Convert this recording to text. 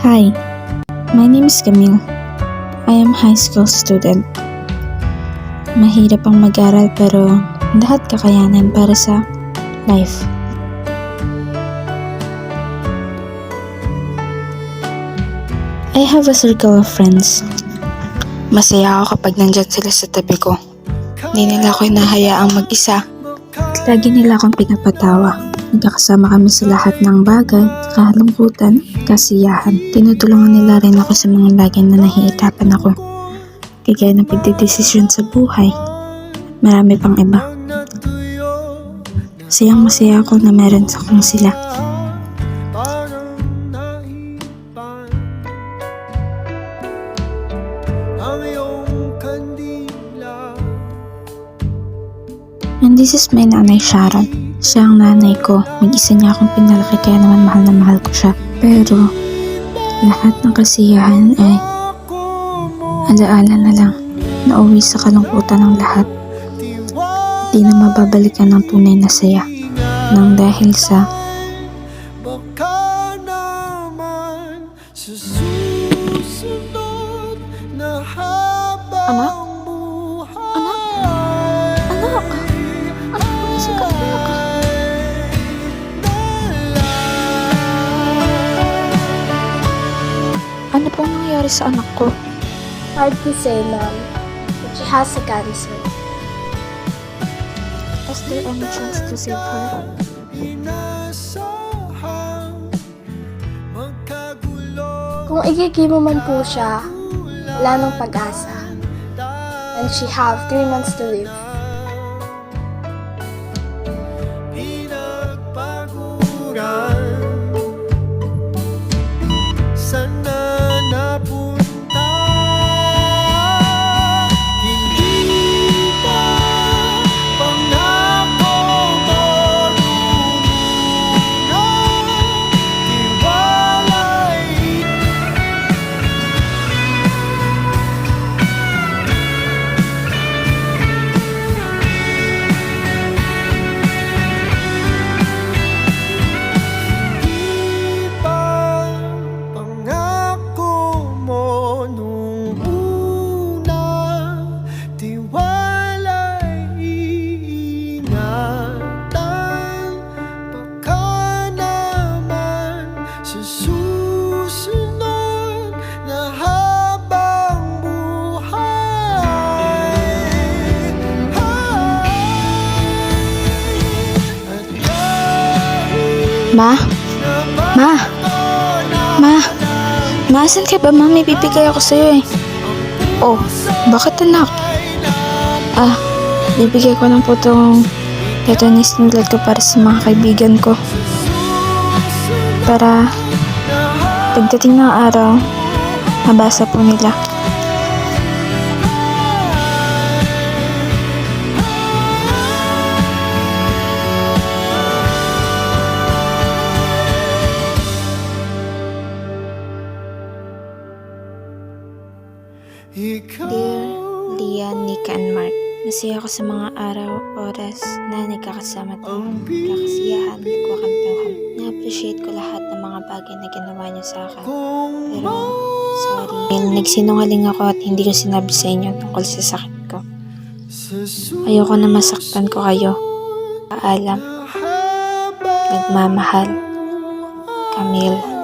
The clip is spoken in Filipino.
Hi, my name is Camille. I am high school student. Mahirap ang mag-aral pero lahat kakayanan para sa life. I have a circle of friends. Masaya ako kapag nandyan sila sa tabi ko. Hindi nila ako hinahayaang mag-isa. At lagi nila akong pinapatawa. Nagkakasama kami sa lahat ng bagay, kahalungkutan, kasiyahan. Tinutulungan nila rin ako sa mga lagi na nahihirapan ako. Kagaya ng pagdedesisyon sa buhay. Marami pang iba. Masayang-masaya ako na meron sa kong sila. And this is my nanay Sharon. Siya ang nanay ko. Mag-isa niya akong pinalaki kaya naman mahal na mahal ko siya. Pero lahat ng kasiyahan ay alaala na lang na uwi sa kalungkutan ng lahat. Di na mababalikan ng tunay na saya nang dahil sa Anak? Ano pong nangyayari sa anak ko? Hard to say, ma'am, but she has a cancer. Is there any chance to save her? Kung igigimo man po siya, wala nang pag-asa. And she have 3 months to live. Ma? Asan ka ba, ma? May bibigay ako sa'yo eh. Oh, bakit anak? Bibigay ko lang po itong Lebanese noodle ko para sa mga kaibigan ko. Para pagdating ng araw, mabasa po nila. Dear Lian, Nika, and Mark, masaya ako sa mga araw, oras na nagkakasama tayo. Kakasiyahan, nagwakantahan. Na-appreciate ko lahat ng mga bagay na ginawa niyo sa akin. Pero, sorry. Nagsinungaling ako at hindi ko sinabi sa inyo tungkol sa sakit ko. Ayoko na masaktan ko kayo. Paalam. Nagmamahal. Camille.